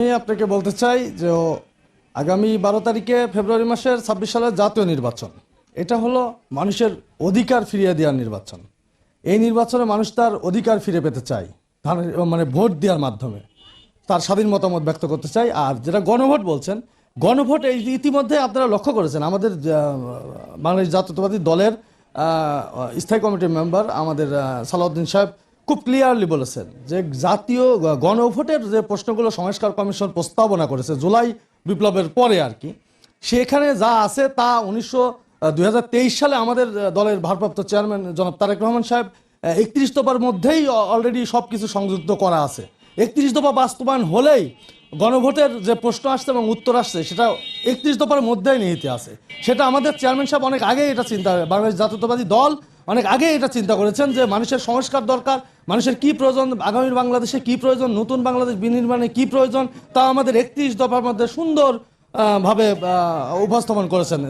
আমি আপনাকে বলতে চাই যে আগামী 12 তারিখে ফেব্রুয়ারি মাসের 26 সালের জাতীয় নির্বাচন, এটা হলো মানুষের অধিকার ফিরিয়ে দেওয়ার নির্বাচন। এই নির্বাচনে মানুষ তার অধিকার ফিরে পেতে চায়, মানে ভোট দেওয়ার মাধ্যমে তার স্বাধীন মতামত ব্যক্ত করতে চাই। আর যেটা গণভোট বলছেন, গণভোট এই ইতিমধ্যে আপনারা লক্ষ্য করেছেন, আমাদের বাংলাদেশ জাতীয়তাবাদী দলের স্থায়ী কমিটির মেম্বার আমাদের সালাউদ্দিন সাহেব খুব ক্লিয়ারলি বলেছেন যে জাতীয় গণভোটের যে প্রশ্নগুলো সংস্কার কমিশন প্রস্তাবনা করেছে জুলাই বিপ্লবের পরে আর কি, সেখানে যা আছে তা 2023 সালে আমাদের দলের ভারপ্রাপ্ত চেয়ারম্যান জনাব তারেক রহমান সাহেব 31 দফার মধ্যেই অলরেডি সব কিছু সংযুক্ত করা আছে। 31 দফা বাস্তবায়ন হলেই গণভোটের যে প্রশ্ন আসছে এবং উত্তর আসছে সেটা 31 দফার মধ্যেই নিহিত আছে। সেটা আমাদের চেয়ারম্যান সাহেব অনেক আগে এটা চিন্তা, বাংলাদেশ জাতীয়তাবাদী দল অনেক আগে এটা চিন্তা করেছেন যে মানুষের সংস্কার দরকার, মানুষের কি প্রয়োজন, আগামী বাংলাদেশে কি প্রয়োজন, নতুন বাংলাদেশ বিনির্মাণে কি প্রয়োজন, তা আমাদের 31 দফার মধ্যে সুন্দর ভাবে উপস্থাপন করেছেন।